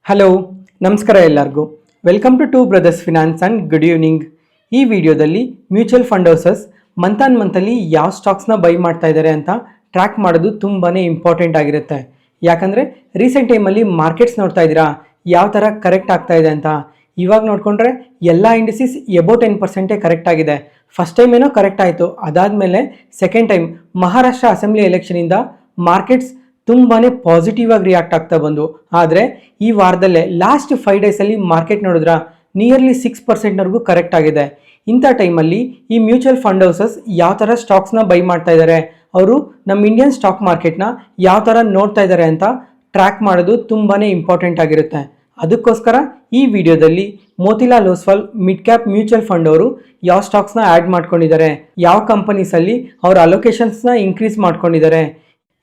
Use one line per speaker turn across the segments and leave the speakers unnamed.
Hello, ನಮಸ್ಕಾರ ಎಲ್ಲರಿಗೂ. Welcome to Brothers Finance and good evening. ಈ ವಿಡಿಯೋದಲ್ಲಿ ಮ್ಯೂಚುವಲ್ ಫಂಡ್ ಹೌಸಸ್ ಮಂತಲ್ಲಿ ಯಾವ ಸ್ಟಾಕ್ಸ್ನ ಬೈ ಮಾಡ್ತಾ ಇದ್ದಾರೆ ಅಂತ ಟ್ರ್ಯಾಕ್ ಮಾಡೋದು ತುಂಬಾ ಇಂಪಾರ್ಟೆಂಟ್ ಆಗಿರುತ್ತೆ. ಯಾಕಂದರೆ ರೀಸೆಂಟ್ ಟೈಮಲ್ಲಿ ಮಾರ್ಕೆಟ್ಸ್ ನೋಡ್ತಾ ಇದ್ದೀರಾ ಯಾವ ಥರ ಕರೆಕ್ಟ್ ಆಗ್ತಾ ಇದೆ ಅಂತ. ಇವಾಗ ನೋಡಿಕೊಂಡ್ರೆ ಎಲ್ಲ ಇಂಡಿಸಿಸ್ ಎಬೋ 10% ಕರೆಕ್ಟ್ ಆಗಿದೆ. ಫಸ್ಟ್ ಟೈಮ್ ಏನೋ ಕರೆಕ್ಟ್ ಆಯಿತು, ಅದಾದಮೇಲೆ ಸೆಕೆಂಡ್ ಟೈಮ್ ಮಹಾರಾಷ್ಟ್ರ ಅಸೆಂಬ್ಲಿ ಎಲೆಕ್ಷನಿಂದ ಮಾರ್ಕೆಟ್ಸ್ ತುಂಬಾ ಪಾಸಿಟಿವ್ ಆಗಿ ರಿಯಾಕ್ಟ್ ಆಗ್ತಾ ಬಂದು. ಆದರೆ ಈ ವಾರದಲ್ಲೇ ಲಾಸ್ಟ್ 5 ಡೇಸಲ್ಲಿ ಮಾರ್ಕೆಟ್ ನೋಡಿದ್ರ ನಿಯರ್ಲಿ 6%ವರೆಗೂ ಕರೆಕ್ಟ್ ಆಗಿದೆ. ಇಂಥ ಟೈಮಲ್ಲಿ ಈ ಮ್ಯೂಚುವಲ್ ಫಂಡ್ ಹೌಸಸ್ ಯಾವ ಥರ ಸ್ಟಾಕ್ಸ್ನ ಬೈ ಮಾಡ್ತಾ ಇದ್ದಾರೆ, ಅವರು ನಮ್ಮ ಇಂಡಿಯನ್ ಸ್ಟಾಕ್ ಮಾರ್ಕೆಟ್ನ ಯಾವ ಥರ ನೋಡ್ತಾ ಇದ್ದಾರೆ ಅಂತ ಟ್ರ್ಯಾಕ್ ಮಾಡೋದು ತುಂಬಾ ಇಂಪಾರ್ಟೆಂಟ್ ಆಗಿರುತ್ತೆ. ಅದಕ್ಕೋಸ್ಕರ ಈ ವಿಡಿಯೋದಲ್ಲಿ Motilal Oswal mid cap mutual fund ಅವರು ಯಾವ ಸ್ಟಾಕ್ಸ್ನ ಆ್ಯಡ್ ಮಾಡ್ಕೊಂಡಿದ್ದಾರೆ, ಯಾವ ಕಂಪನೀಸಲ್ಲಿ ಅವ್ರ ಅಲೋಕೇಶನ್ಸ್ನ ಇನ್ಕ್ರೀಸ್ ಮಾಡ್ಕೊಂಡಿದ್ದಾರೆ,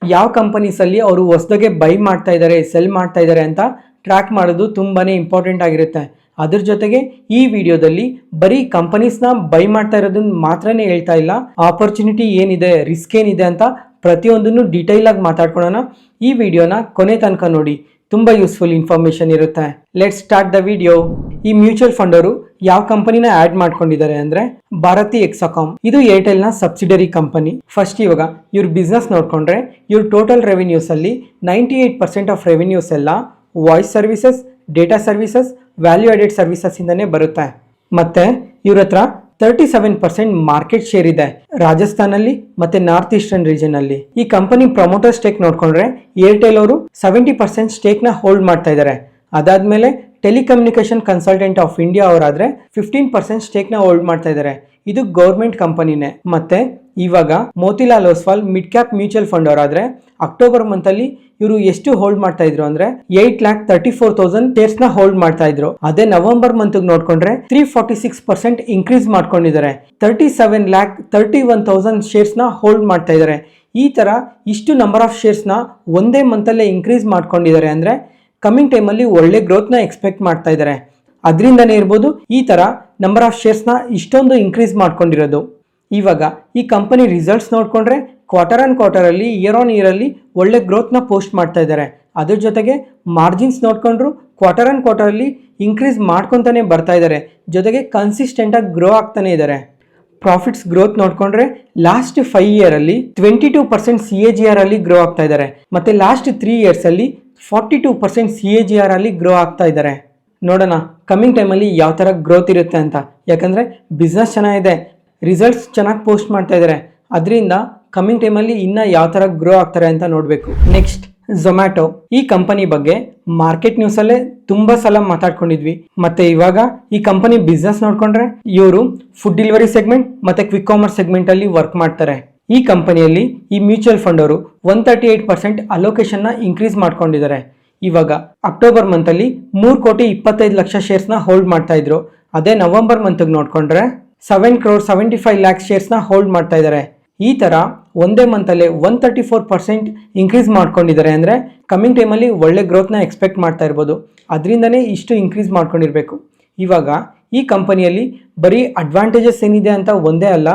ಯಾವ ಕಂಪನೀಸಲ್ಲಿ ಅವರು ಹೊಸದಾಗೆ ಬೈ ಮಾಡ್ತಾ ಇದ್ದಾರೆ, ಸೆಲ್ ಮಾಡ್ತಾ ಇದ್ದಾರೆ ಅಂತ ಟ್ರ್ಯಾಕ್ ಮಾಡೋದು ತುಂಬಾ ಇಂಪಾರ್ಟೆಂಟ್ ಆಗಿರುತ್ತೆ. ಅದ್ರ ಜೊತೆಗೆ ಈ ವಿಡಿಯೋದಲ್ಲಿ ಬರೀ ಕಂಪನೀಸ್ನ ಬೈ ಮಾಡ್ತಾ ಇರೋದನ್ನ ಮಾತ್ರನೇ ಹೇಳ್ತಾ ಇಲ್ಲ, ಆಪರ್ಚುನಿಟಿ ಏನಿದೆ, ರಿಸ್ಕ್ ಏನಿದೆ ಅಂತ ಪ್ರತಿಯೊಂದನ್ನು ಡೀಟೈಲ್ ಆಗಿ ಮಾತಾಡ್ಕೊಳ್ಳೋಣ. ಈ ವಿಡಿಯೋನ ಕೊನೆ ತನಕ ನೋಡಿ, ತುಂಬ ಯೂಸ್ಫುಲ್ ಇನ್ಫಾರ್ಮೇಷನ್ ಇರುತ್ತೆ. Let's start the video. ಈ ಮ್ಯೂಚುವಲ್ ಫಂಡ್ ಅವರು ಯಾವ ಕಂಪನಿನ ಆ್ಯಡ್ ಮಾಡ್ಕೊಂಡಿದ್ದಾರೆ ಅಂದರೆ ಭಾರತಿ ಎಕ್ಸಾಕಾಮ್. ಇದು ಏರ್ಟೆಲ್ನ ಸಬ್ಸಿಡರಿ ಕಂಪನಿ. ಫಸ್ಟ್ ಇವಾಗ ಇವ್ರ ಬಿಸ್ನೆಸ್ ನೋಡಿಕೊಂಡ್ರೆ ಇವ್ರ ಟೋಟಲ್ ರೆವೆನ್ಯೂಸ್ ಅಲ್ಲಿ 98% ಆಫ್ ರೆವೆನ್ಯೂಸ್ ಎಲ್ಲ voice services, data services, value added services ಇಂದನೇ ಬರುತ್ತೆ. ಮತ್ತೆ ಇವ್ರ ಹತ್ರ 37% ಮಾರ್ಕೆಟ್ ಶೇರ್ ಇದೆ ರಾಜಸ್ಥಾನಲ್ಲಿ ಮತ್ತೆ ನಾರ್ತ್ ಈಸ್ಟರ್ನ್ ರೀಜನ್ ಅಲ್ಲಿ. ಈ ಕಂಪನಿ ಪ್ರಮೋಟರ್ ಸ್ಟೇಕ್ ನೋಡ್ಕೊಂಡ್ರೆ ಏರ್ಟೆಲ್ ಅವರು 70% ಸ್ಟೇಕ್ ನ ಹೋಲ್ಡ್ ಮಾಡ್ತಾ ಇದ್ದಾರೆ. ಅದಾದ್ಮೇಲೆ ಟೆಲಿಕಮ್ಯುನಿಕೇಶನ್ ಕನ್ಸಲ್ಟೆಂಟ್ ಆಫ್ ಇಂಡಿಯಾ ಅವರಾದ್ರೆ 15% ಸ್ಟೇಕ್ ನ ಹೋಲ್ಡ್ ಮಾಡ್ತಾ ಇದ್ದಾರೆ. ಇದು ಗೌರ್ಮೆಂಟ್ ಕಂಪನಿನೇ. ಮತ್ತೆ ಇವಾಗ Motilal Oswal mid cap mutual fund ಅವರಾದ್ರೆ ಅಕ್ಟೋಬರ್ ಮಂತ್ ಅಲ್ಲಿ ಇವರು ಎಷ್ಟು ಹೋಲ್ಡ್ ಮಾಡ್ತಾ ಇದ್ರು ಅಂದ್ರೆ 8,34,000 ಶೇರ್ಸ್ ನ ಹೋಲ್ಡ್ ಮಾಡ್ತಾ ಇದ್ರು. ಅದೇ ನವೆಂಬರ್ ಮಂತ್ ನೋಡ್ಕೊಂಡ್ರೆ 346% ಇನ್ಕ್ರೀಸ್ ಮಾಡ್ಕೊಂಡಿದ್ದಾರೆ. 37,31,000 ಶೇರ್ಸ್ ನ ಹೋಲ್ಡ್ ಮಾಡ್ತಾ ಇದ್ದಾರೆ. ಈ ತರ ಇಷ್ಟು ನಂಬರ್ ಆಫ್ ಶೇರ್ಸ್ ನ ಒಂದೇ ಮಂತ್ ಅಲ್ಲೇ ಇನ್ಕ್ರೀಸ್ ಮಾಡ್ಕೊಂಡಿದ್ದಾರೆ ಅಂದ್ರೆ ಕಮಿಂಗ್ ಟೈಮಲ್ಲಿ ಒಳ್ಳೆ ಗ್ರೋತ್ನ ಎಕ್ಸ್ಪೆಕ್ಟ್ ಮಾಡ್ತಾ ಇದ್ದಾರೆ. ಅದರಿಂದನೇ ಇರ್ಬೋದು ಈ ಥರ ನಂಬರ್ ಆಫ್ ಶೇರ್ಸ್ನ ಇಷ್ಟೊಂದು ಇನ್ಕ್ರೀಸ್ ಮಾಡ್ಕೊಂಡಿರೋದು. ಇವಾಗ ಈ ಕಂಪನಿ ರಿಸಲ್ಟ್ಸ್ ನೋಡಿಕೊಂಡ್ರೆ ಕ್ವಾರ್ಟರ್ ಆನ್ ಕ್ವಾರ್ಟರಲ್ಲಿ ಇಯರ್ ಆನ್ ಇಯರಲ್ಲಿ ಒಳ್ಳೆ ಗ್ರೋತ್ನ ಪೋಸ್ಟ್ ಮಾಡ್ತಾ ಇದ್ದಾರೆ. ಅದ್ರ ಜೊತೆಗೆ ಮಾರ್ಜಿನ್ಸ್ ನೋಡ್ಕೊಂಡ್ರು ಕ್ವಾರ್ಟರ್ ಆನ್ ಕ್ವಾರ್ಟರಲ್ಲಿ ಇನ್ಕ್ರೀಸ್ ಮಾಡ್ಕೊತಾನೆ ಬರ್ತಾ ಇದ್ದಾರೆ. ಜೊತೆಗೆ ಕನ್ಸಿಸ್ಟೆಂಟಾಗಿ ಗ್ರೋ ಆಗ್ತಾನೆ ಇದ್ದಾರೆ. ಪ್ರಾಫಿಟ್ಸ್ ಗ್ರೋತ್ ನೋಡ್ಕೊಂಡ್ರೆ ಲಾಸ್ಟ್ 5 ಇಯರಲ್ಲಿ 22% CAGR ಅಲ್ಲಿ ಗ್ರೋ ಆಗ್ತಾ ಇದ್ದಾರೆ. ಮತ್ತೆ ಲಾಸ್ಟ್ 3 ಇಯರ್ಸ್ ಅಲ್ಲಿ 42% CAGR ಅಲ್ಲಿ ಗ್ರೋ ಆಗ್ತಾ ಇದ್ದಾರೆ. ನೋಡೋಣ ಕಮಿಂಗ್ ಟೈಮಲ್ಲಿ ಯಾವ ಥರ ಗ್ರೋತ್ ಇರುತ್ತೆ ಅಂತ. ಯಾಕಂದರೆ ಬಿಸ್ನೆಸ್ ಚೆನ್ನಾಗಿದೆ, ರಿಸಲ್ಟ್ಸ್ ಚೆನ್ನಾಗಿ ಪೋಸ್ಟ್ ಮಾಡ್ತಾ ಇದ್ದಾರೆ. ಅದರಿಂದ ಕಮಿಂಗ್ ಟೈಮಲ್ಲಿ ಇನ್ನೂ ಯಾವ ಥರ ಗ್ರೋ ಆಗ್ತಾರೆ ಅಂತ ನೋಡಬೇಕು. Next Zomato. ಈ ಕಂಪನಿ ಬಗ್ಗೆ ಮಾರ್ಕೆಟ್ ನ್ಯೂಸಲ್ಲೇ ತುಂಬ ಸಲ ಮಾತಾಡ್ಕೊಂಡಿದ್ವಿ. ಮತ್ತೆ ಇವಾಗ ಈ ಕಂಪನಿ ಬಿಸ್ನೆಸ್ ನೋಡ್ಕೊಂಡ್ರೆ ಇವರು ಫುಡ್ ಡೆಲಿವರಿ ಸೆಗ್ಮೆಂಟ್ ಮತ್ತೆ ಕ್ವಿಕ್ ಕಾಮರ್ಸ್ ಸೆಗ್ಮೆಂಟ್ ಅಲ್ಲಿ ವರ್ಕ್ ಮಾಡ್ತಾರೆ. ಈ ಕಂಪನಿಯಲ್ಲಿ ಈ ಮ್ಯೂಚುವಲ್ ಫಂಡ್ ಅವರು 138% ಅಲೋಕೇಶನ್ ನ ಇನ್ಕ್ರೀಸ್ ಮಾಡ್ಕೊಂಡಿದ್ದಾರೆ. ಇವಾಗ ಅಕ್ಟೋಬರ್ ಮಂತ್ ಅಲ್ಲಿ 3,25,00,000 ಶೇರ್ಸ್ ನ ಹೋಲ್ಡ್ ಮಾಡ್ತಾ ಇದ್ರು. ಅದೇ ನವೆಂಬರ್ ಮಂತ್ ನೋಡ್ಕೊಂಡ್ರೆ 7,75,00,000 ಶೇರ್ಸ್ ನ ಹೋಲ್ಡ್ ಮಾಡ್ತಾ ಇದ್ದಾರೆ. ಈ ತರ ಒಂದೇ ಮಂತ್ ಅಲ್ಲೇ 134% ಇನ್ಕ್ರೀಸ್ ಮಾಡ್ಕೊಂಡಿದ್ದಾರೆ. ಅಂದ್ರೆ ಕಮಿಂಗ್ ಟೈಮಲ್ಲಿ ಒಳ್ಳೆ ಗ್ರೋತ್ನ ಎಕ್ಸ್ಪೆಕ್ಟ್ ಮಾಡ್ತಾ ಇರ್ಬೋದು. ಅದರಿಂದನೇ ಇಷ್ಟು ಇನ್ಕ್ರೀಸ್ ಮಾಡ್ಕೊಂಡಿರ್ಬೇಕು. ಇವಾಗ ಈ ಕಂಪನಿಯಲ್ಲಿ ಬರೀ ಅಡ್ವಾಂಟೇಜಸ್ ಏನಿದೆ ಅಂತ ಒಂದೇ ಅಲ್ಲ,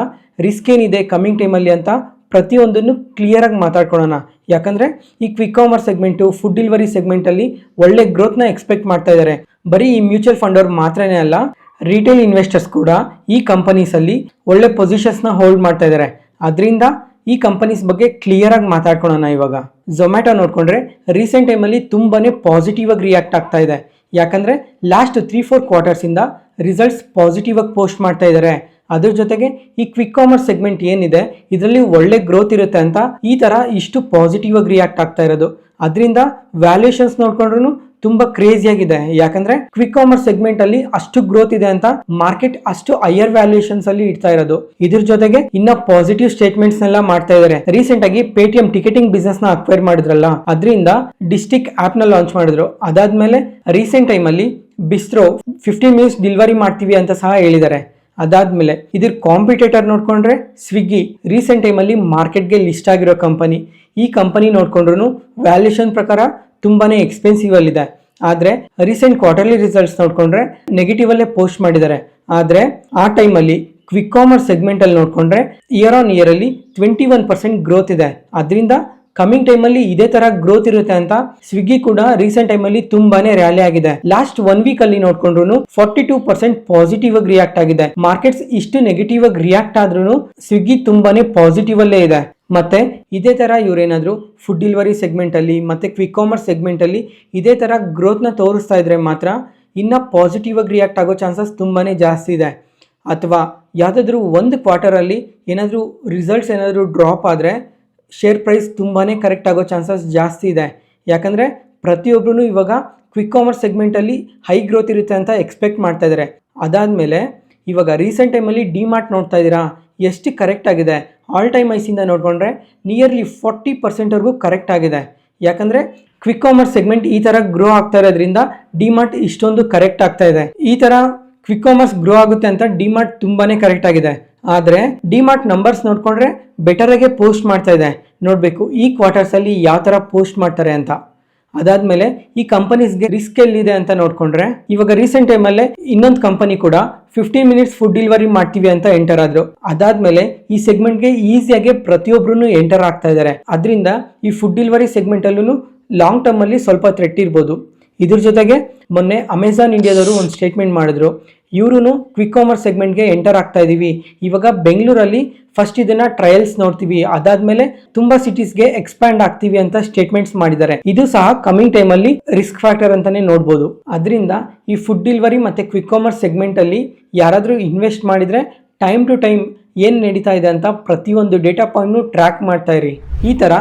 ರಿಸ್ಕ್ ಏನಿದೆ ಕಮಿಂಗ್ ಟೈಮಲ್ಲಿ ಅಂತ ಪ್ರತಿಯೊಂದನ್ನು ಕ್ಲಿಯರ್ ಆಗಿ ಮಾತಾಡ್ಕೊಳ್ಳೋಣ. ಯಾಕಂದ್ರೆ ಈ quick commerce segment, food delivery ಸೆಗ್ಮೆಂಟಲ್ಲಿ ಒಳ್ಳೆ ಗ್ರೋತ್ನ ಎಕ್ಸ್ಪೆಕ್ಟ್ ಮಾಡ್ತಾ ಇದ್ದಾರೆ. ಬರೀ ಈ ಮ್ಯೂಚುವಲ್ ಫಂಡ್ ಅವ್ರು ಮಾತ್ರನೇ ಅಲ್ಲ, ರಿಟೇಲ್ ಇನ್ವೆಸ್ಟರ್ಸ್ ಕೂಡ ಈ ಕಂಪನೀಸಲ್ಲಿ ಒಳ್ಳೆ ಪೊಸಿಷನ್ಸ್ನ ಹೋಲ್ಡ್ ಮಾಡ್ತಾ ಇದ್ದಾರೆ. ಅದರಿಂದ ಈ ಕಂಪನೀಸ್ ಬಗ್ಗೆ ಕ್ಲಿಯರ್ ಆಗಿ ಮಾತಾಡ್ಕೊಳ್ಳೋಣ. ಇವಾಗ ಝೊಮ್ಯಾಟೊ ನೋಡ್ಕೊಂಡ್ರೆ ರೀಸೆಂಟ್ ಟೈಮಲ್ಲಿ ತುಂಬಾನೇ ಪಾಸಿಟಿವ್ ಆಗಿ ರಿಯಾಕ್ಟ್ ಆಗ್ತಾ ಇದೆ. ಯಾಕಂದ್ರೆ ಲಾಸ್ಟ್ 3-4 ಕ್ವಾರ್ಟರ್ಸ್ ಇಂದ ರಿಸಲ್ಟ್ಸ್ ಪಾಸಿಟಿವ್ ಆಗಿ ಪೋಸ್ಟ್ ಮಾಡ್ತಾ ಇದ್ದಾರೆ. ಅದ್ರ ಜೊತೆಗೆ ಈ ಕ್ವಿಕ್ ಕಾಮರ್ಸ್ ಸೆಗ್ಮೆಂಟ್ ಏನಿದೆ ಇದರಲ್ಲಿ ಒಳ್ಳೆ ಗ್ರೋತ್ ಇರುತ್ತೆ ಅಂತ ಈ ತರ ಇಷ್ಟು ಪಾಸಿಟಿವ್ ಆಗಿ ರಿಯಾಕ್ಟ್ ಆಗ್ತಾ ಇರೋದು. ಅದರಿಂದ ವ್ಯಾಲ್ಯೂಯೇಷನ್ಸ್ ನೋಡ್ಕೊಂಡ್ರು ತುಂಬಾ ಕ್ರೇಜಿ ಆಗಿದೆ. ಯಾಕಂದ್ರೆ ಕ್ವಿಕ್ ಕಾಮರ್ಸ್ ಸೆಗ್ಮೆಂಟ್ ಅಲ್ಲಿ ಅಷ್ಟು ಗ್ರೋತ್ ಇದೆ ಅಂತ ಮಾರ್ಕೆಟ್ ಅಷ್ಟು ಹೈಯರ್ ವ್ಯಾಲ್ಯೂಯೇಷನ್ಸ್ ಅಲ್ಲಿ ಇಡ್ತಾ ಇರೋದು. ಇದ್ರ ಜೊತೆಗೆ ಇನ್ನ ಪಾಸಿಟಿವ್ ಸ್ಟೇಟ್ಮೆಂಟ್ಸ್ ನೆಲ್ಲ ಮಾಡ್ತಾ ಇದ್ದಾರೆ. ರೀಸೆಂಟ್ ಆಗಿ ಪೇಟಿಎಂ ಟಿಕೆಟಿಂಗ್ ಬಿಸ್ನೆಸ್ ನ ಅಕ್ವೈರ್ ಮಾಡಿದ್ರಲ್ಲ, ಅದರಿಂದ ಡಿಸ್ಟಿಕ್ ಆಪ್ ನ ಲಾಂಚ್ ಮಾಡಿದ್ರು. ಅದಾದ್ಮೇಲೆ ರೀಸೆಂಟ್ ಟೈಮ್ ಅಲ್ಲಿ ಬಿಸ್ಟ್ರೋ 15 ಮಿನಿಟ್ಸ್ ಡೆಲಿವರಿ ಮಾಡ್ತೀವಿ ಅಂತ ಸಹ ಹೇಳಿದ್ದಾರೆ. ಅದಾದ್ಮೇಲೆ ಇದ್ರ ಕಾಂಪಿಟೇಟರ್ ನೋಡ್ಕೊಂಡ್ರೆ ಸ್ವಿಗ್ಗಿ ರೀಸೆಂಟ್ ಟೈಮಲ್ಲಿ ಮಾರ್ಕೆಟ್ಗೆ ಲಿಸ್ಟ್ ಆಗಿರೋ ಕಂಪನಿ. ಈ ಕಂಪನಿ ನೋಡ್ಕೊಂಡ್ರು ವ್ಯಾಲ್ಯೂಷನ್ ಪ್ರಕಾರ ತುಂಬಾನೇ ಎಕ್ಸ್ಪೆನ್ಸಿವ್ ಅಲ್ಲಿದೆ. ಆದರೆ ರೀಸೆಂಟ್ ಕ್ವಾರ್ಟರ್ಲಿ ರಿಸಲ್ಟ್ಸ್ ನೋಡ್ಕೊಂಡ್ರೆ ನೆಗೆಟಿವ್ ಅಲ್ಲೇ ಪೋಸ್ಟ್ ಮಾಡಿದ್ದಾರೆ. ಆದರೆ ಆ ಟೈಮಲ್ಲಿ ಕ್ವಿಕ್ ಕಾಮರ್ಸ್ ಸೆಗ್ಮೆಂಟ್ ಅಲ್ಲಿ ನೋಡ್ಕೊಂಡ್ರೆ ಇಯರ್ ಆನ್ ಇಯರ್ ಅಲ್ಲಿ 21% ಗ್ರೋತ್ ಇದೆ. ಅದರಿಂದ ಕಮಿಂಗ್ ಟೈಮಲ್ಲಿ ಇದೇ ತರ ಗ್ರೋತ್ ಇರುತ್ತೆ ಅಂತ ಸ್ವಿಗ್ಗಿ ಕೂಡ ರೀಸೆಂಟ್ ಟೈಮಲ್ಲಿ ತುಂಬಾನೇ ರ್ಯಾಲಿ ಆಗಿದೆ. ಲಾಸ್ಟ್ 1 ವೀಕ್ ಅಲ್ಲಿ ನೋಡ್ಕೊಂಡ್ರು 42% ಪಾಸಿಟಿವ್ ಆಗಿ ರಿಯಾಕ್ಟ್ ಆಗಿದೆ. ಮಾರ್ಕೆಟ್ಸ್ ಇಷ್ಟು ನೆಗೆಟಿವ್ ಆಗಿ ರಿಯಾಕ್ಟ್ ಆದ್ರೂ ಸ್ವಿಗ್ಗಿ ತುಂಬಾನೇ ಪಾಸಿಟಿವ್ ಅಲ್ಲೇ ಇದೆ. ಮತ್ತೆ ಇದೇ ತರ ಇವರೇನಾದ್ರು ಫುಡ್ ಡೆಲಿವರಿ ಸೆಗ್ಮೆಂಟ್ ಅಲ್ಲಿ ಮತ್ತೆ ಕ್ವಿಕ್ ಕಾಮರ್ಸ್ ಸೆಗ್ಮೆಂಟ್ ಅಲ್ಲಿ ಇದೇ ತರ ಗ್ರೋತ್ ನ ತೋರಿಸ್ತಾ ಇದ್ರೆ ಮಾತ್ರ ಇನ್ನ ಪಾಸಿಟಿವ್ ಆಗಿ ರಿಯಾಕ್ಟ್ ಆಗೋ ಚಾನ್ಸಸ್ ತುಂಬಾನೇ ಜಾಸ್ತಿ ಇದೆ. ಅಥವಾ ಯಾವುದಾದ್ರೂ ಒಂದು ಕ್ವಾರ್ಟರಲ್ಲಿ ಏನಾದರೂ ರಿಸಲ್ಟ್ಸ್ ಏನಾದರೂ ಡ್ರಾಪ್ ಆದರೆ ಶೇರ್ ಪ್ರೈಸ್ ತುಂಬಾ ಕರೆಕ್ಟ್ ಆಗೋ ಚಾನ್ಸಸ್ ಜಾಸ್ತಿ ಇದೆ. ಯಾಕಂದರೆ ಪ್ರತಿಯೊಬ್ಬರೂ ಇವಾಗ ಕ್ವಿಕ್ ಕಾಮರ್ಸ್ ಸೆಗ್ಮೆಂಟಲ್ಲಿ ಹೈ ಗ್ರೋತ್ ಇರುತ್ತೆ ಅಂತ ಎಕ್ಸ್ಪೆಕ್ಟ್ ಮಾಡ್ತಾ ಇದ್ದಾರೆ. ಅದಾದಮೇಲೆ ಇವಾಗ ರೀಸೆಂಟ್ ಟೈಮಲ್ಲಿ ಡಿಮಾರ್ಟ್ ನೋಡ್ತಾ ಇದ್ದೀರಾ ಎಷ್ಟು ಕರೆಕ್ಟ್ ಆಗಿದೆ. ಆಲ್ ಟೈಮ್ ಐಸಿಂದ ನೋಡಿಕೊಂಡ್ರೆ ನಿಯರ್ಲಿ 40%ವರೆಗೂ ಕರೆಕ್ಟ್ ಆಗಿದೆ. ಯಾಕಂದರೆ ಕ್ವಿಕ್ ಕಾಮರ್ಸ್ ಸೆಗ್ಮೆಂಟ್ ಈ ಥರ ಗ್ರೋ ಆಗ್ತಾ ಇರೋದ್ರಿಂದ ಡಿಮಾರ್ಟ್ ಇಷ್ಟೊಂದು ಕರೆಕ್ಟ್ ಆಗ್ತಾ ಇದೆ. ಈ ಥರ ಕ್ವಿಕ್ ಕಾಮರ್ಸ್ ಗ್ರೋ ಆಗುತ್ತೆ ಅಂತ ಡಿಮಾರ್ಟ್ ತುಂಬಾನೇ ಕರೆಕ್ಟ್ ಆಗಿದೆ. ಆದರೆ ಡಿಮಾರ್ಟ್ ನಂಬರ್ಸ್ ನೋಡ್ಕೊಂಡ್ರೆ ಬೆಟರ್ ಆಗಿ ಪೋಸ್ಟ್ ಮಾಡ್ತಾ ಇದೆ. ನೋಡಬೇಕು ಈ ಕ್ವಾರ್ಟರ್ಸ್ ಅಲ್ಲಿ ಯಾವ ತರ ಪೋಸ್ಟ್ ಮಾಡ್ತಾರೆ ಅಂತ. ಅದಾದ್ಮೇಲೆ ಈ ಕಂಪನೀಸ್ಗೆ ರಿಸ್ಕ್ ಎಲ್ಲಿದೆ ಅಂತ ನೋಡ್ಕೊಂಡ್ರೆ ಇವಾಗ ರೀಸೆಂಟ್ ಟೈಮಲ್ಲೇ ಇನ್ನೊಂದು ಕಂಪನಿ ಕೂಡ 15 ಮಿನಿಟ್ಸ್ ಫುಡ್ ಡೆಲಿವರಿ ಮಾಡ್ತೀವಿ ಅಂತ ಎಂಟರ್ ಆದ್ರು. ಅದಾದ್ಮೇಲೆ ಈ ಸೆಗ್ಮೆಂಟ್ಗೆ ಈಸಿಯಾಗಿ ಪ್ರತಿಯೊಬ್ರು ಎಂಟರ್ ಆಗ್ತಾ ಇದ್ದಾರೆ. ಅದರಿಂದ ಈ ಫುಡ್ ಡೆಲಿವರಿ ಸೆಗ್ಮೆಂಟ್ ಅಲ್ಲೂ ಲಾಂಗ್ ಟರ್ಮ್ ಅಲ್ಲಿ ಸ್ವಲ್ಪ ಥ್ರೆಟ್ ಇರ್ಬೋದು. ಇದ್ರ ಜೊತೆಗೆ ಮೊನ್ನೆ ಅಮೆಝಾನ್ ಇಂಡಿಯಾದವರು ಒಂದು ಸ್ಟೇಟ್ಮೆಂಟ್ ಮಾಡಿದ್ರು, ಇವರು ಕ್ವಿಕ್ ಕಾಮರ್ಸ್ ಸೆಗ್ಮೆಂಟ್ಗೆ ಎಂಟರ್ ಆಗ್ತಾ ಇದೀವಿ. ಇವಾಗ ಬೆಂಗಳೂರಲ್ಲಿ ಫಸ್ಟ್ ಇದನ್ನ ಟ್ರಯಲ್ಸ್ ನೋಡ್ತೀವಿ, ಅದಾದ್ಮೇಲೆ ತುಂಬಾ ಸಿಟೀಸ್ಗೆ ಎಕ್ಸ್ಪ್ಯಾಂಡ್ ಆಗ್ತೀವಿ ಅಂತ ಸ್ಟೇಟ್ಮೆಂಟ್ಸ್ ಮಾಡಿದ್ದಾರೆ. ಇದು ಸಹ ಕಮಿಂಗ್ ಟೈಮಲ್ಲಿ ರಿಸ್ಕ್ ಫ್ಯಾಕ್ಟರ್ ಅಂತಾನೆ ನೋಡ್ಬೋದು. ಅದರಿಂದ ಈ ಫುಡ್ ಡೆಲಿವರಿ ಮತ್ತೆ ಕ್ವಿಕ್ ಕಾಮರ್ಸ್ ಸೆಗ್ಮೆಂಟ್ ಅಲ್ಲಿ ಯಾರಾದರೂ ಇನ್ವೆಸ್ಟ್ ಮಾಡಿದ್ರೆ ಟೈಮ್ ಟು ಟೈಮ್ ಏನು ನಡೀತಾ ಇದೆ ಅಂತ ಪ್ರತಿಯೊಂದು ಡೇಟಾ ಪಾಯಿಂಟ್ನು ಟ್ರ್ಯಾಕ್ ಮಾಡ್ತಾ ಇರಿ. ಈ ತರ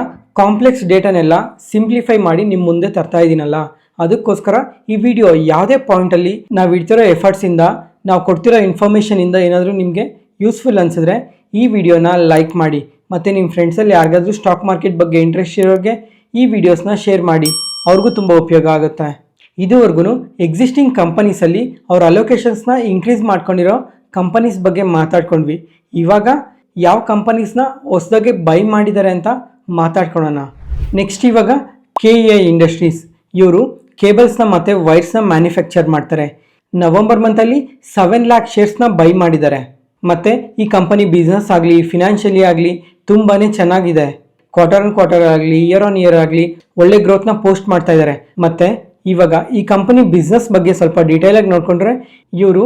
ಕಾಂಪ್ಲೆಕ್ಸ್ ಡೇಟಾನೆಲ್ಲ ಸಿಂಪ್ಲಿಫೈ ಮಾಡಿ ನಿಮ್ಮ ಮುಂದೆ ತರ್ತಾ ಇದ್ದೀನಲ್ಲ, ಅದಕ್ಕೋಸ್ಕರ ಈ ವಿಡಿಯೋ ಯಾವುದೇ ಪಾಯಿಂಟಲ್ಲಿ ನಾವು ಇಡ್ತಿರೋ ಎಫರ್ಟ್ಸಿಂದ ನಾವು ಕೊಡ್ತಿರೋ ಇನ್ಫಾರ್ಮೇಷನಿಂದ ಏನಾದರೂ ನಿಮಗೆ ಯೂಸ್ಫುಲ್ ಅನಿಸಿದ್ರೆ ಈ ವಿಡಿಯೋನ ಲೈಕ್ ಮಾಡಿ. ಮತ್ತು ನಿಮ್ಮ ಫ್ರೆಂಡ್ಸಲ್ಲಿ ಯಾರಿಗಾದ್ರೂ ಸ್ಟಾಕ್ ಮಾರ್ಕೆಟ್ ಬಗ್ಗೆ ಇಂಟ್ರೆಸ್ಟ್ ಇರೋರಿಗೆ ಈ ವಿಡಿಯೋಸ್ನ ಶೇರ್ ಮಾಡಿ, ಅವ್ರಿಗೂ ತುಂಬ ಉಪಯೋಗ ಆಗುತ್ತೆ. ಇದುವರೆಗೂ ಎಕ್ಸಿಸ್ಟಿಂಗ್ ಕಂಪನೀಸಲ್ಲಿ ಅವ್ರ ಅಲೋಕೇಶನ್ಸ್ನ ಇನ್ಕ್ರೀಸ್ ಮಾಡ್ಕೊಂಡಿರೋ ಕಂಪನೀಸ್ ಬಗ್ಗೆ ಮಾತಾಡ್ಕೊಂಡ್ವಿ. ಇವಾಗ ಯಾವ ಕಂಪನೀಸ್ನ ಹೊಸದಾಗಿ ಬೈ ಮಾಡಿದ್ದಾರೆ ಅಂತ ಮಾತಾಡ್ಕೊಳ್ಳೋಣ. ನೆಕ್ಸ್ಟ್ ಇವಾಗ KEI ಇಂಡಸ್ಟ್ರೀಸ್, ಇವರು ಕೇಬಲ್ಸ್ನ ಮತ್ತು ವೈರ್ಸ್ನ ಮ್ಯಾನುಫ್ಯಾಕ್ಚರ್ ಮಾಡ್ತಾರೆ. ನವೆಂಬರ್ ಮಂತಲ್ಲಿ 7 ಲ್ಯಾಕ್ ಶೇರ್ಸ್ನ ಬೈ ಮಾಡಿದ್ದಾರೆ. ಮತ್ತು ಈ ಕಂಪನಿ ಬಿಸ್ನೆಸ್ ಆಗಲಿ ಫಿನಾನ್ಷಿಯಲಿ ಆಗಲಿ ತುಂಬಾ ಚೆನ್ನಾಗಿದೆ. ಕ್ವಾರ್ಟರ್ ಆಗಲಿ ಇಯರ್ ಆನ್ ಇಯರ್ ಆಗಲಿ ಒಳ್ಳೆ ಗ್ರೋತ್ನ ಪೋಸ್ಟ್ ಮಾಡ್ತಾ ಇದ್ದಾರೆ. ಮತ್ತು ಇವಾಗ ಈ ಕಂಪನಿ ಬಿಸ್ನೆಸ್ ಬಗ್ಗೆ ಸ್ವಲ್ಪ ಡೀಟೇಲ್ ಆಗಿ ನೋಡಿಕೊಂಡ್ರೆ ಇವರು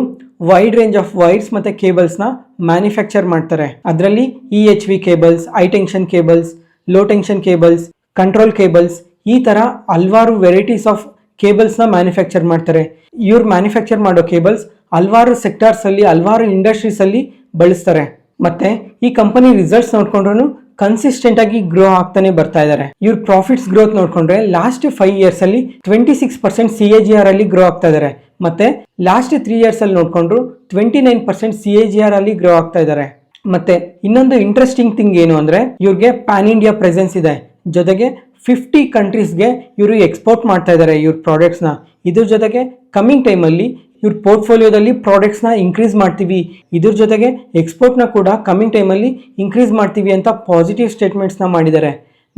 ವೈಡ್ ರೇಂಜ್ ಆಫ್ ವೈರ್ಸ್ ಮತ್ತು ಕೇಬಲ್ಸ್ನ ಮ್ಯಾನುಫ್ಯಾಕ್ಚರ್ ಮಾಡ್ತಾರೆ. ಅದರಲ್ಲಿ EHV cables, high tension cables, low tension cables, control cables, ಈ ಥರ ಹಲವಾರು ವೆರೈಟೀಸ್ ಆಫ್ ಕೇಬಲ್ಸ್ನ ಮ್ಯಾನುಫ್ಯಾಕ್ಚರ್ ಮಾಡ್ತಾರೆ. ಇವ್ರು ಮ್ಯಾನುಫ್ಯಾಕ್ಚರ್ ಮಾಡೋ ಕೇಬಲ್ಸ್ ಹಲವಾರು ಸೆಕ್ಟರ್ಸಲ್ಲಿ ಹಲವಾರು ಇಂಡಸ್ಟ್ರೀಸಲ್ಲಿ ಬಳಸ್ತಾರೆ. ಮತ್ತು ಈ ಕಂಪನಿ ರಿಸಲ್ಟ್ಸ್ ನೋಡ್ಕೊಂಡ್ರೂ ಕನ್ಸಿಸ್ಟೆಂಟ್ ಆಗಿ ಗ್ರೋ ಆಗ್ತಾನೆ ಬರ್ತಾ ಇದ್ದಾರೆ. ಇವ್ರ ಪ್ರಾಫಿಟ್ಸ್ ಗ್ರೋತ್ ನೋಡ್ಕೊಂಡ್ರೆ ಲಾಸ್ಟ್ 5 ಇಯರ್ಸ್ ಅಲ್ಲಿ 26% CAGR ಅಲ್ಲಿ ಗ್ರೋ ಆಗ್ತಾ ಇದ್ದಾರೆ. ಮತ್ತೆ ಲಾಸ್ಟ್ 3 ಇಯರ್ಸ್ ಅಲ್ಲಿ ನೋಡ್ಕೊಂಡ್ರು 29% CAGR ಅಲ್ಲಿ ಗ್ರೋ ಆಗ್ತಾ ಇದ್ದಾರೆ. ಮತ್ತೆ ಇನ್ನೊಂದು ಇಂಟ್ರೆಸ್ಟಿಂಗ್ ಥಿಂಗ್ ಏನು ಅಂದ್ರೆ ಇವ್ರಿಗೆ ಪ್ಯಾನ್ ಇಂಡಿಯಾ ಪ್ರೆಸೆನ್ಸ್ ಇದೆ. ಜೊತೆಗೆ 50 ಕಂಟ್ರೀಸ್ಗೆ ಇವರು ಎಕ್ಸ್ಪೋರ್ಟ್ ಮಾಡ್ತಾ ಇದ್ದಾರೆ ಇವ್ರ ಪ್ರಾಡಕ್ಟ್ಸ್ನ. ಇದ್ರ ಜೊತೆಗೆ ಕಮಿಂಗ್ ಟೈಮಲ್ಲಿ ಇವ್ರ ಪೋರ್ಟ್ಫೋಲಿಯೋದಲ್ಲಿ ಪ್ರಾಡಕ್ಟ್ಸ್ನ ಇನ್ಕ್ರೀಸ್ ಮಾಡ್ತೀವಿ, ಇದ್ರ ಜೊತೆಗೆ ಎಕ್ಸ್ಪೋರ್ಟ್ನ ಕೂಡ ಕಮಿಂಗ್ ಟೈಮಲ್ಲಿ ಇನ್ಕ್ರೀಸ್ ಮಾಡ್ತೀವಿ ಅಂತ ಪಾಸಿಟಿವ್ ಸ್ಟೇಟ್ಮೆಂಟ್ಸ್ನ ಮಾಡಿದ್ದಾರೆ.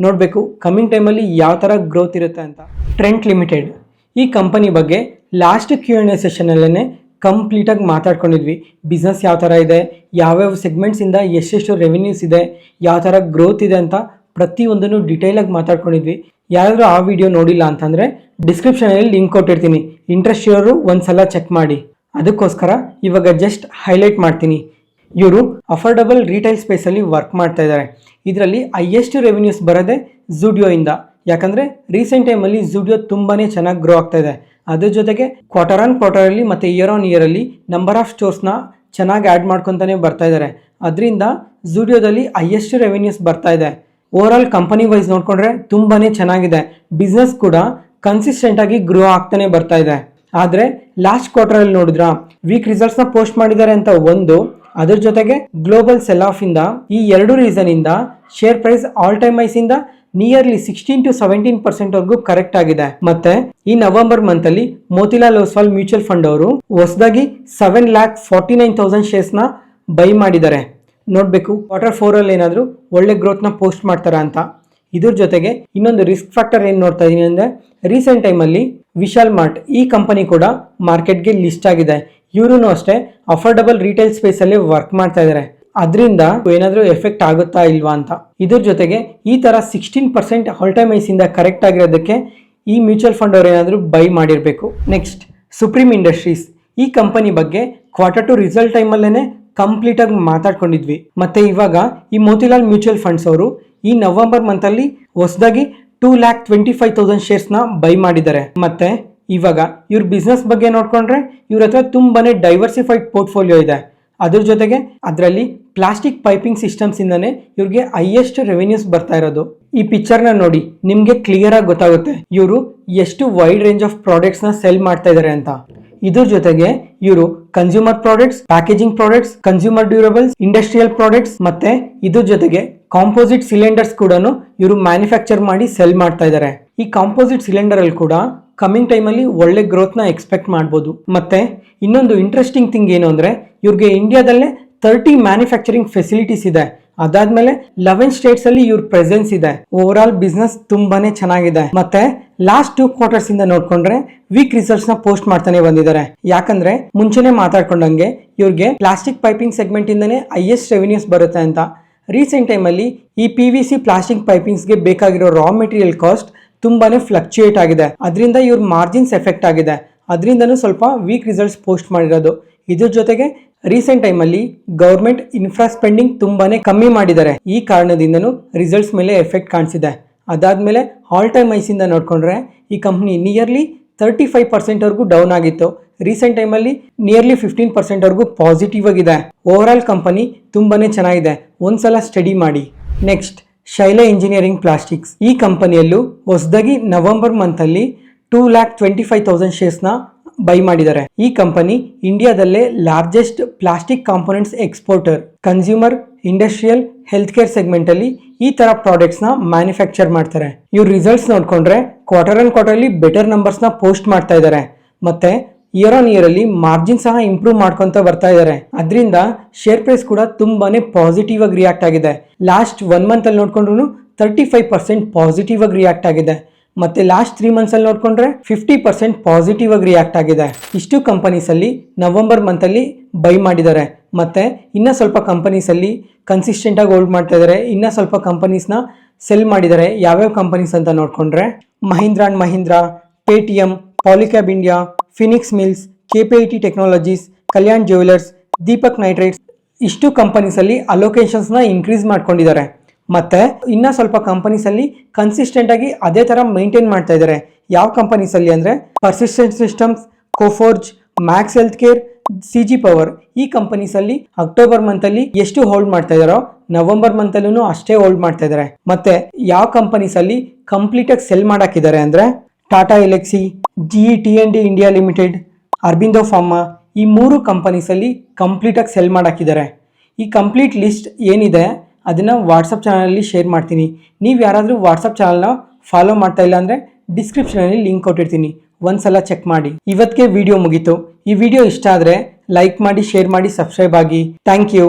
ನೋಡಬೇಕು ಕಮಿಂಗ್ ಟೈಮಲ್ಲಿ ಯಾವ ಥರ ಗ್ರೋತ್ ಇರುತ್ತೆ ಅಂತ. ಟ್ರೆಂಟ್ ಲಿಮಿಟೆಡ್, ಈ ಕಂಪನಿ ಬಗ್ಗೆ ಲಾಸ್ಟ್ Q&A ಸೆಷನಲ್ಲೇ ಕಂಪ್ಲೀಟಾಗಿ ಮಾತಾಡ್ಕೊಂಡಿದ್ವಿ. ಬಿಸ್ನೆಸ್ ಯಾವ ಥರ ಇದೆ, ಯಾವ್ಯಾವ ಸೆಗ್ಮೆಂಟ್ಸಿಂದ ಎಷ್ಟೆಷ್ಟು ರೆವಿನ್ಯೂಸ್ ಇದೆ, ಯಾವ ಥರ ಗ್ರೋತ್ ಇದೆ ಅಂತ ಪ್ರತಿಯೊಂದನ್ನು ಡೀಟೇಲಾಗಿ ಮಾತಾಡ್ಕೊಂಡಿದ್ವಿ. ಯಾರಾದರೂ ಆ ವಿಡಿಯೋ ನೋಡಿಲ್ಲ ಅಂತಂದರೆ ಡಿಸ್ಕ್ರಿಪ್ಷನಲ್ಲಿ ಲಿಂಕ್ ಕೊಟ್ಟಿರ್ತೀನಿ, ಇಂಟ್ರೆಸ್ಟ್ ಇರೋರು ಒಂದ್ಸಲ ಚೆಕ್ ಮಾಡಿ. ಅದಕ್ಕೋಸ್ಕರ ಇವಾಗ ಜಸ್ಟ್ ಹೈಲೈಟ್ ಮಾಡ್ತೀನಿ. ಇವರು ಅಫೋರ್ಡಬಲ್ ರಿಟೈಲ್ ಸ್ಪೇಸಲ್ಲಿ ವರ್ಕ್ ಮಾಡ್ತಾ ಇದ್ದಾರೆ. ಇದರಲ್ಲಿ ಹೈಯೆಸ್ಟ್ ರೆವಿನ್ಯೂಸ್ ಬರೋದೇ ಝುಡಿಯೋಯಿಂದ. ಯಾಕಂದರೆ ರೀಸೆಂಟ್ ಟೈಮಲ್ಲಿ ಝುಡಿಯೋ ತುಂಬಾ ಚೆನ್ನಾಗಿ ಗ್ರೋ ಆಗ್ತಾ ಇದೆ. ಅದ್ರ ಜೊತೆಗೆ ಕ್ವಾರ್ಟರಲ್ಲಿ ಮತ್ತು ಇಯರ್ ಆನ್ ಇಯರಲ್ಲಿ ನಂಬರ್ ಆಫ್ ಸ್ಟೋರ್ಸ್ನ ಚೆನ್ನಾಗಿ ಆ್ಯಡ್ ಮಾಡ್ಕೊತಾನೆ ಬರ್ತಾ ಇದ್ದಾರೆ. ಅದರಿಂದ ಝುಡಿಯೋದಲ್ಲಿ ಹೈಯೆಸ್ಟ್ ರೆವಿನ್ಯೂಸ್ ಬರ್ತಾ ಇದೆ. ಓವರ್ ಆಲ್ ಕಂಪನಿ ವೈಸ್ ನೋಡ್ಕೊಂಡ್ರೆ ತುಂಬಾ ಚೆನ್ನಾಗಿದೆ. ಬಿಸ್ನೆಸ್ ಕೂಡ ಕನ್ಸಿಸ್ಟೆಂಟ್ ಆಗಿ ಗ್ರೋ ಆಗ್ತಾನೆ ಬರ್ತಾ ಇದೆ. ಆದರೆ ಲಾಸ್ಟ್ ಕ್ವಾರ್ಟರಲ್ಲಿ ನೋಡಿದ್ರ ವೀಕ್ ರಿಸಲ್ಟ್ಸ್ನ ಪೋಸ್ಟ್ ಮಾಡಿದ್ದಾರೆ ಅಂತ ಒಂದು, ಅದ್ರ ಜೊತೆಗೆ ಗ್ಲೋಬಲ್ ಸೆಲ್ ಆಫ್ ಇಂದ, ಈ ಎರಡು ರೀಸನ್ ಇಂದ share price all time highs ಇಂದ ನಿಯರ್ಲಿ 16 to 17% ವರೆಗೂ ಕರೆಕ್ಟ್ ಆಗಿದೆ. ಮತ್ತೆ ಈ ನವೆಂಬರ್ ಮಂತ್ ಅಲ್ಲಿ ಮೋತಿಲಾಲ್ ಓಸ್ವಾಲ್ ಮ್ಯೂಚುವಲ್ ಫಂಡ್ ಅವರು ಹೊಸದಾಗಿ 7,49,000 ಶೇರ್ಸ್ನ ಬೈ ಮಾಡಿದ್ದಾರೆ. ನೋಡಬೇಕು Q4 ಅಲ್ಲಿ ಏನಾದರೂ ಒಳ್ಳೆ ಗ್ರೋತ್ನ ಪೋಸ್ಟ್ ಮಾಡ್ತಾರಾ ಅಂತ. ಇದ್ರ ಜೊತೆಗೆ ಇನ್ನೊಂದು ರಿಸ್ಕ್ ಫ್ಯಾಕ್ಟರ್ ಏನು ನೋಡ್ತಾ ಇದೀನಿ ಅಂದರೆ ರೀಸೆಂಟ್ ಟೈಮಲ್ಲಿ ವಿಶಾಲ್ ಮಾರ್ಟ್ ಈ ಕಂಪನಿ ಕೂಡ ಮಾರ್ಕೆಟ್ಗೆ ಲಿಸ್ಟ್ ಆಗಿದೆ. ಇವರು ಅಷ್ಟೇ ಅಫೋರ್ಡಬಲ್ ರಿಟೇಲ್ ಸ್ಪೇಸಲ್ಲಿ ವರ್ಕ್ ಮಾಡ್ತಾ ಇದ್ದಾರೆ. ಅದರಿಂದ ಏನಾದರೂ ಎಫೆಕ್ಟ್ ಆಗುತ್ತಾ ಇಲ್ವಾ ಅಂತ. ಇದ್ರ ಜೊತೆಗೆ ಈ ತರ 16% ಆಲ್ ಟೈಮ್ ಹೈಸ್ ಇಂದ ಕರೆಕ್ಟ್ ಆಗಿರೋದಕ್ಕೆ ಈ ಮ್ಯೂಚುವಲ್ ಫಂಡ್ ಅವ್ರು ಏನಾದರೂ ಬೈ ಮಾಡಿರಬೇಕು. Next supreme industries. ಈ ಕಂಪನಿ ಬಗ್ಗೆ Q2 ರಿಸಲ್ಟ್ ಟೈಮಲ್ಲೇ ಕಂಪ್ಲೀಟ್ ಆಗಿ ಮಾತಾಡ್ಕೊಂಡಿದ್ವಿ. ಮತ್ತೆ ಇವಾಗ ಈ ಮೋತಿಲಾಲ್ ಮ್ಯೂಚುವಲ್ ಫಂಡ್ಸ್ ಅವರು ಈ ನವೆಂಬರ್ ಮಂತ್ ಅಲ್ಲಿ ಹೊಸದಾಗಿ 2,25,000 ಶೇರ್ಸ್ನ ಬೈ ಮಾಡಿದ್ದಾರೆ. ಮತ್ತೆ ಇವಾಗ ಇವ್ರ ಬಿಸ್ನೆಸ್ ಬಗ್ಗೆ ನೋಡ್ಕೊಂಡ್ರೆ ಇವ್ರ ಹತ್ರ ತುಂಬಾನೇ ಡೈವರ್ಸಿಫೈಡ್ ಪೋರ್ಟ್ಫೋಲಿಯೋ ಇದೆ. ಅದ್ರ ಜೊತೆಗೆ ಅದರಲ್ಲಿ ಪ್ಲಾಸ್ಟಿಕ್ ಪೈಪಿಂಗ್ ಸಿಸ್ಟಮ್ಸ್ ಇಂದಾನೆ ಇವ್ರಿಗೆ ಹೈಯೆಸ್ಟ್ ರೆವೆನ್ಯೂಸ್ ಬರ್ತಾ ಇರೋದು. ಈ ಪಿಕ್ಚರ್ನ ನೋಡಿ ನಿಮ್ಗೆ ಕ್ಲಿಯರ್ ಆಗಿ ಗೊತ್ತಾಗುತ್ತೆ ಇವರು ಎಷ್ಟು ವೈಡ್ ರೇಂಜ್ ಆಫ್ ಪ್ರಾಡಕ್ಟ್ಸ್ ನ ಸೆಲ್ ಮಾಡ್ತಾ ಇದ್ದಾರೆ ಅಂತ. ಇದ್ರ ಜೊತೆಗೆ ಇವರು consumer products, packaging products, consumer durables, industrial products ಮತ್ತೆ ಇದ್ರ ಜೊತೆಗೆ ಕಾಂಪೋಸಿಟ್ ಸಿಲಿಂಡರ್ಸ್ ಕೂಡ ಇವರು ಮ್ಯಾನುಫ್ಯಾಕ್ಚರ್ ಮಾಡಿ ಸೆಲ್ ಮಾಡ್ತಾ ಇದ್ದಾರೆ. ಈ ಕಾಂಪೋಸಿಟ್ ಸಿಲಿಂಡರ್ ಅಲ್ಲಿ ಕೂಡ ಕಮಿಂಗ್ ಟೈಮಲ್ಲಿ ಒಳ್ಳೆ ಗ್ರೋತ್ ನ ಎಕ್ಸ್ಪೆಕ್ಟ್ ಮಾಡಬಹುದು. ಮತ್ತೆ ಇನ್ನೊಂದು ಇಂಟ್ರೆಸ್ಟಿಂಗ್ ಥಿಂಗ್ ಏನು ಅಂದ್ರೆ ಇವ್ರಿಗೆ ಇಂಡಿಯಾದಲ್ಲೇ 30 ಮ್ಯಾನುಫ್ಯಾಕ್ಚರಿಂಗ್ ಫೆಸಿಲಿಟೀಸ್ ಇದೆ. ಅದಾದ್ಮೇಲೆ 11 ಸ್ಟೇಟ್ಸ್ ಅಲ್ಲಿ ಇವ್ರ ಪ್ರೆಸೆನ್ಸ್ ಇದೆ. ಓವರ್ ಆಲ್ ಬಿಸ್ನೆಸ್ ತುಂಬಾನೇ ಚೆನ್ನಾಗಿದೆ. ಮತ್ತೆ ಲಾಸ್ಟ್ 2 ಕ್ವಾರ್ಟರ್ಸ್ ಇಂದ ನೋಡ್ಕೊಂಡ್ರೆ ವೀಕ್ ರಿಸಲ್ಟ್ಸ್ ನ ಪೋಸ್ಟ್ ಮಾಡ್ತಾನೆ ಬಂದಿದ್ದಾರೆ. ಯಾಕಂದ್ರೆ ಮುಂಚೆನೆ ಮಾತಾಡ್ಕೊಂಡಂಗೆ ಇವ್ರಿಗೆ ಪ್ಲಾಸ್ಟಿಕ್ ಪೈಪಿಂಗ್ ಸೆಗ್ಮೆಂಟ್ ಇಂದಾನೆ ಹೈಯೆಸ್ಟ್ ರೆವೆನ್ಯೂಸ್ ಬರುತ್ತೆ ಅಂತ. ರೀಸೆಂಟ್ ಟೈಮಲ್ಲಿ ಈ PVC ಪ್ಲಾಸ್ಟಿಕ್ ಪೈಪಿಂಗ್ಸ್ಗೆ ಬೇಕಾಗಿರೋ ರಾ ಮೆಟೀರಿಯಲ್ ಕಾಸ್ಟ್ ತುಂಬಾನೇ ಫ್ಲಕ್ಚುಯೇಟ್ ಆಗಿದೆ. ಅದರಿಂದ ಇವ್ರ ಮಾರ್ಜಿನ್ಸ್ ಎಫೆಕ್ಟ್ ಆಗಿದೆ. ಅದರಿಂದನೂ ಸ್ವಲ್ಪ ವೀಕ್ ರಿಸಲ್ಟ್ಸ್ ಪೋಸ್ಟ್ ಮಾಡಿರೋದು. ಇದ್ರ ಜೊತೆಗೆ ರೀಸೆಂಟ್ ಟೈಮಲ್ಲಿ ಗೌರ್ಮೆಂಟ್ ಇನ್ಫ್ರಾ ಸ್ಪೆಂಡಿಂಗ್ ತುಂಬಾನೇ ಕಮ್ಮಿ ಮಾಡಿದ್ದಾರೆ. ಈ ಕಾರಣದಿಂದನೂ ರಿಸಲ್ಟ್ಸ್ ಮೇಲೆ ಎಫೆಕ್ಟ್ ಕಾಣಿಸಿದೆ. ಅದಾದ್ಮೇಲೆ ಆಲ್ ಟೈಮ್ ಹೈಸ್ ಇಂದ ನೋಡ್ಕೊಂಡ್ರೆ ಈ ಕಂಪ್ನಿ ನಿಯರ್ಲಿ 35% ವರೆಗೂ ಡೌನ್ ಆಗಿತ್ತು. ರೀಸೆಂಟ್ ಟೈಮಲ್ಲಿ ನಿಯರ್ಲಿ 15% ವರೆಗೂ ಪಾಸಿಟಿವ್ ಆಗಿದೆ. ಓವರ್ ಆಲ್ ಕಂಪನಿ ತುಂಬಾನೇ ಚೆನ್ನಾಗಿದೆ. ಒಂದ್ಸಲ ಸ್ಟಡಿ ಮಾಡಿ. Next Shaila engineering plastics. ಈ ಕಂಪನಿಯಲ್ಲೂ ಹೊಸದಾಗಿ ನವೆಂಬರ್ ಮಂತ್ ಅಲ್ಲಿ 2,25,000 ಶೇರ್ಸ್ನ ಬೈ ಮಾಡಿದ್ದಾರೆ. ಈ ಕಂಪನಿ ಇಂಡಿಯಾದಲ್ಲೇ largest plastic components exporter. Consumer, industrial, health care segment ಅಲ್ಲಿ ಈ ತರ ಪ್ರಾಡಕ್ಟ್ಸ್ ನ ಮ್ಯಾನುಫ್ಯಾಕ್ಚರ್ ಮಾಡ್ತಾರೆ. ಇವ್ರ ರಿಸಲ್ಟ್ಸ್ ನೋಡ್ಕೊಂಡ್ರೆ ಕ್ವಾರ್ಟರ್ ಅಲ್ಲಿ ಬೆಟರ್ ನಂಬರ್ಸ್ ನ ಪೋಸ್ಟ್ ಮಾಡ್ತಾ ಇದ್ದಾರೆ. ಮತ್ತೆ ಇಯರ್ ಆನ್ ಇಯರ್ ಅಲ್ಲಿ ಮಾರ್ಜಿನ್ ಸಹ ಇಂಪ್ರೂವ್ ಮಾಡ್ಕೊಂತ ಬರ್ತಾ ಇದ್ದಾರೆ. ಅದರಿಂದ ಶೇರ್ ಪ್ರೈಸ್ ಕೂಡ ತುಂಬಾನೇ ಪಾಸಿಟಿವ್ ಆಗಿ ರಿಯಾಕ್ಟ್ ಆಗಿದೆ. ಲಾಸ್ಟ್ 1 ಮಂತ್ ಅಲ್ಲಿ ನೋಡ್ಕೊಂಡ್ರು 35% ಪಾಸಿಟಿವ್ ಆಗಿ ರಿಯಾಕ್ಟ್ ಆಗಿದೆ. ಮತ್ತೆ ಲಾಸ್ಟ್ 3 ಮಂತ್ಸ್ ಅಲ್ಲಿ ನೋಡ್ಕೊಂಡ್ರೆ 50% ಪಾಸಿಟಿವ್ ಆಗಿ ರಿಯಾಕ್ಟ್ ಆಗಿದೆ. ಇಷ್ಟು ಕಂಪನೀಸ್ ಅಲ್ಲಿ ನವೆಂಬರ್ ಮಂತ್ ಅಲ್ಲಿ ಬೈ ಮಾಡಿದ್ದಾರೆ. ಮತ್ತೆ ಇನ್ನ ಸ್ವಲ್ಪ ಕಂಪನೀಸ್ ಅಲ್ಲಿ ಕನ್ಸಿಸ್ಟೆಂಟ್ ಆಗಿ ಹೋಲ್ಡ್ ಮಾಡ್ತಾ ಇದ್ದಾರೆ. ಇನ್ನ ಸ್ವಲ್ಪ ಕಂಪನೀಸ್ ನ ಸೆಲ್ ಮಾಡಿದ್ದಾರೆ. ಯಾವ್ಯಾವ ಕಂಪನೀಸ್ ಅಂತ ನೋಡ್ಕೊಂಡ್ರೆ Mahindra and Mahindra, Paytm, Polycab India, Phoenix Mills, KPIT Technologies, Kalyan Jewellers, Deepak Nitrates. ಇಷ್ಟು ಕಂಪನೀಸ್ ಅಲ್ಲಿ ಅಲೋಕೇಶನ್ಸ್ ನ ಇನ್ಕ್ರೀಸ್ ಮಾಡ್ಕೊಂಡಿದ್ದಾರೆ. ಮತ್ತೆ ಇನ್ನ ಸ್ವಲ್ಪ ಕಂಪನೀಸ್ ಅಲ್ಲಿ ಕನ್ಸಿಸ್ಟೆಂಟ್ ಆಗಿ ಅದೇ ತರ ಮೇಂಟೈನ್ ಮಾಡ್ತಾ ಇದ್ದಾರೆ. ಯಾವ ಕಂಪನೀಸ್ ಅಲ್ಲಿ ಅಂದ್ರೆ persistent systems, Coforge, max health care, CG power. ಈ ಕಂಪನೀಸ್ ಅಲ್ಲಿ ಅಕ್ಟೋಬರ್ ಮಂತ್ ಅಲ್ಲಿ ಎಷ್ಟು ಹೋಲ್ಡ್ ಮಾಡ್ತಾ ಇದಾರೋ ನವೆಂಬರ್ ಮಂತ್ ಅಲ್ಲೂ ಅಷ್ಟೇ ಹೋಲ್ಡ್ ಮಾಡ್ತಾ ಇದ್ದಾರೆ. ಮತ್ತೆ ಯಾವ ಕಂಪನೀಸ್ ಅಲ್ಲಿ ಕಂಪ್ಲೀಟ್ ಆಗಿ ಸೆಲ್ ಮಾಡಾಕಿದ್ದಾರೆ ಅಂದ್ರೆ Tata Elxsi, GE T&D India limited, Aurobindo pharma. ಈ 3 ಕಂಪನೀಸ್ ಅಲ್ಲಿ ಕಂಪ್ಲೀಟ್ ಆಗಿ ಸೆಲ್ ಮಾಡಾಕಿದ್ದಾರೆ. ಈ ಕಂಪ್ಲೀಟ್ ಲಿಸ್ಟ್ ಏನಿದೆ ಅದನ್ನ ವಾಟ್ಸಪ್ ಚಾನಲಲ್ಲಿ ಶೇರ್ ಮಾಡ್ತೀನಿ. ನೀವು ಯಾರಾದರೂ ವಾಟ್ಸಪ್ ಚಾನಲ್ನ ಫಾಲೋ ಮಾಡ್ತಾ ಇಲ್ಲ ಅಂದರೆ ಡಿಸ್ಕ್ರಿಪ್ಷನಲ್ಲಿ ಲಿಂಕ್ ಕೊಟ್ಟಿರ್ತೀನಿ, ಒಂದ್ಸಲ ಚೆಕ್ ಮಾಡಿ. ಇವತ್ತಿಗೆ ವಿಡಿಯೋ ಮುಗೀತು. ಈ ವಿಡಿಯೋ ಇಷ್ಟ ಆದರೆ ಲೈಕ್ ಮಾಡಿ, ಶೇರ್ ಮಾಡಿ, ಸಬ್ಸ್ಕ್ರೈಬ್ ಆಗಿ. Thank you.